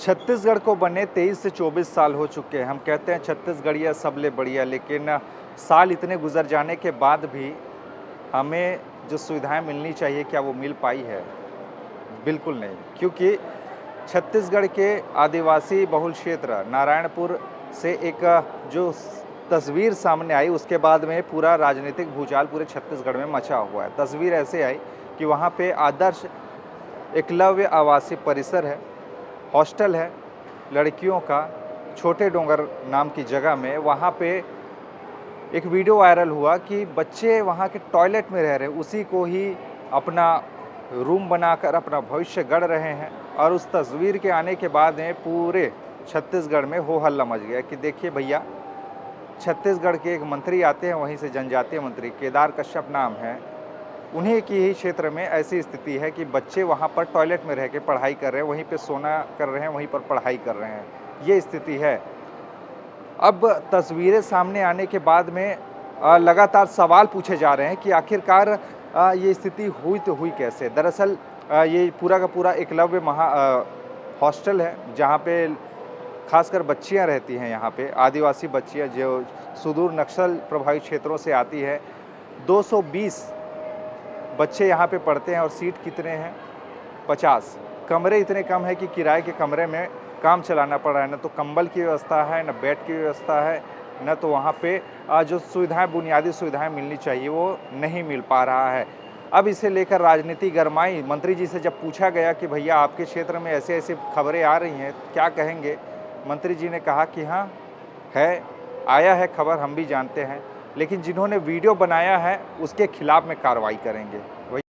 छत्तीसगढ़ को बने 23 से 24 साल हो चुके हैं। हम कहते हैं छत्तीसगढ़िया सबले बढ़िया, लेकिन साल इतने गुजर जाने के बाद भी हमें जो सुविधाएं मिलनी चाहिए क्या वो मिल पाई है? बिल्कुल नहीं, क्योंकि छत्तीसगढ़ के आदिवासी बहुल क्षेत्र नारायणपुर से एक जो तस्वीर सामने आई उसके बाद में पूरा राजनीतिक भूचाल पूरे छत्तीसगढ़ में मचा हुआ है। तस्वीर ऐसे आई कि वहाँ पे आदर्श एकलव्य आवासीय परिसर है, हॉस्टल है लड़कियों का, छोटे डोंगर नाम की जगह में। वहाँ पे एक वीडियो वायरल हुआ कि बच्चे वहाँ के टॉयलेट में रह रहे, उसी को ही अपना रूम बनाकर अपना भविष्य गढ़ रहे हैं। और उस तस्वीर के आने के बाद में पूरे छत्तीसगढ़ में हो हल्ला मच गया कि देखिए भैया, छत्तीसगढ़ के एक मंत्री आते हैं, वहीं से जनजातीय मंत्री केदार कश्यप नाम है, उन्हीं की ही क्षेत्र में ऐसी स्थिति है कि बच्चे वहाँ पर टॉयलेट में रह के पढ़ाई कर रहे हैं, वहीं पे सोना कर रहे हैं, वहीं पर पढ़ाई कर रहे हैं। ये स्थिति है। अब तस्वीरें सामने आने के बाद में लगातार सवाल पूछे जा रहे हैं कि आखिरकार ये स्थिति हुई तो हुई कैसे। दरअसल ये पूरा का पूरा एकलव्य हॉस्टल है, जहाँ पे खासकर बच्चियाँ रहती हैं। यहाँ पे आदिवासी बच्चियाँ जो सुदूर नक्सल प्रभावित क्षेत्रों से आती है। 220 बच्चे यहाँ पे पढ़ते हैं और सीट कितने हैं? 50। कमरे इतने कम है कि किराए के कमरे में काम चलाना पड़ रहा है। न तो कंबल की व्यवस्था है, न बेड की व्यवस्था है, न तो वहाँ पे जो सुविधाएं, बुनियादी सुविधाएं मिलनी चाहिए वो नहीं मिल पा रहा है। अब इसे लेकर राजनीति गरमाई। मंत्री जी से जब पूछा गया कि भैया आपके क्षेत्र में ऐसे ऐसे खबरें आ रही हैं, क्या कहेंगे? मंत्री जी ने कहा कि हाँ है, आया है खबर, हम भी जानते हैं, लेकिन जिन्होंने वीडियो बनाया है उसके खिलाफ में कार्रवाई करेंगे।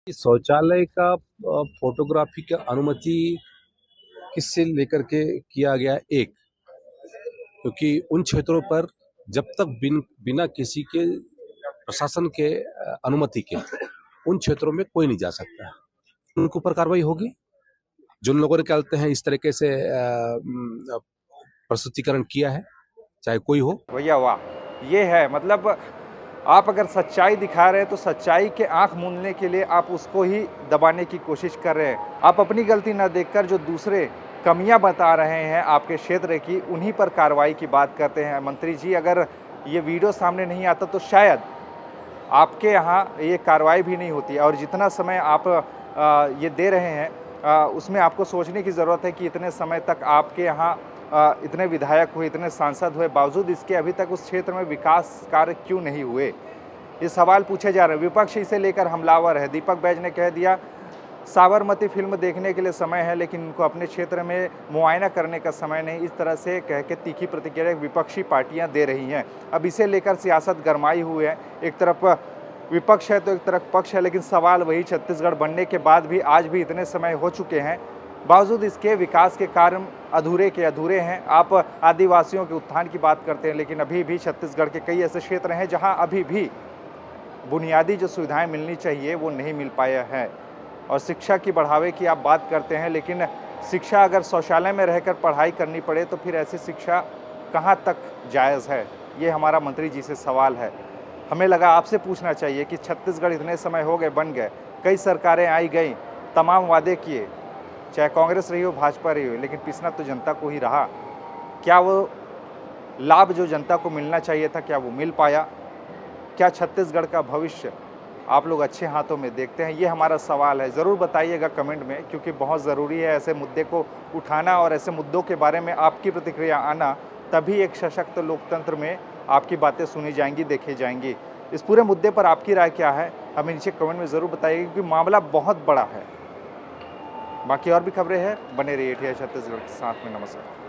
शौचालय का फोटोग्राफी का अनुमति किससे लेकर के किया गया? एक, क्योंकि उन क्षेत्रों पर जब तक बिना किसी के प्रशासन के अनुमति के उन क्षेत्रों में कोई नहीं जा सकता। उनके ऊपर कार्रवाई होगी। जिन लोगों ने कहते हैं इस तरीके से प्रस्तुतिकरण किया है, चाहे कोई हो। भैया वाह, ये है मतलब आप अगर सच्चाई दिखा रहे हैं तो सच्चाई के आंख मूंदने के लिए आप उसको ही दबाने की कोशिश कर रहे हैं। आप अपनी गलती न देखकर जो दूसरे कमियां बता रहे हैं आपके क्षेत्र की, उन्हीं पर कार्रवाई की बात करते हैं। मंत्री जी, अगर ये वीडियो सामने नहीं आता तो शायद आपके यहाँ ये कार्रवाई भी नहीं होती। और जितना समय आप ये दे रहे हैं उसमें आपको सोचने की ज़रूरत है कि इतने समय तक आपके यहाँ इतने विधायक हुए, इतने सांसद हुए, बावजूद इसके अभी तक उस क्षेत्र में विकास कार्य क्यों नहीं हुए? ये सवाल पूछे जा रहे हैं। विपक्ष इसे लेकर हमलावर है। दीपक बैज ने कह दिया साबरमती फिल्म देखने के लिए समय है, लेकिन इनको अपने क्षेत्र में मुआयना करने का समय नहीं। इस तरह से कह के तीखी प्रतिक्रिया विपक्षी पार्टियां दे रही हैं। अब इसे लेकर सियासत गरमाई हुई है। एक तरफ विपक्ष है तो एक तरफ पक्ष है, लेकिन सवाल वही, छत्तीसगढ़ बनने के बाद भी आज भी इतने समय हो चुके हैं, बावजूद इसके विकास के कार्य अधूरे के अधूरे हैं। आप आदिवासियों के उत्थान की बात करते हैं, लेकिन अभी भी छत्तीसगढ़ के कई ऐसे क्षेत्र हैं जहां अभी भी बुनियादी जो सुविधाएं मिलनी चाहिए वो नहीं मिल पाया है। और शिक्षा की बढ़ावे की आप बात करते हैं, लेकिन शिक्षा अगर शौचालय में रहकर पढ़ाई करनी पड़े तो फिर ऐसी शिक्षा कहां तक जायज़ है? ये हमारा मंत्री जी से सवाल है। हमें लगा आपसे पूछना चाहिए कि छत्तीसगढ़ इतने समय हो गए, बन गए, कई सरकारें आई गई, तमाम वादे किए, चाहे कांग्रेस रही हो, भाजपा रही हो, लेकिन पिसना तो जनता को ही रहा। क्या वो लाभ जो जनता को मिलना चाहिए था, क्या वो मिल पाया? क्या छत्तीसगढ़ का भविष्य आप लोग अच्छे हाथों में देखते हैं? ये हमारा सवाल है। ज़रूर बताइएगा कमेंट में, क्योंकि बहुत ज़रूरी है ऐसे मुद्दे को उठाना और ऐसे मुद्दों के बारे में आपकी प्रतिक्रिया आना। तभी एक सशक्त लोकतंत्र में आपकी बातें सुनी जाएंगी, देखी जाएंगी। इस पूरे मुद्दे पर आपकी राय क्या है, हमें नीचे कमेंट में ज़रूर बताइएगा, क्योंकि मामला बहुत बड़ा है। बाकी और भी खबरें हैं, बने रहिए TI छत्तीसगढ़ के साथ में। नमस्कार।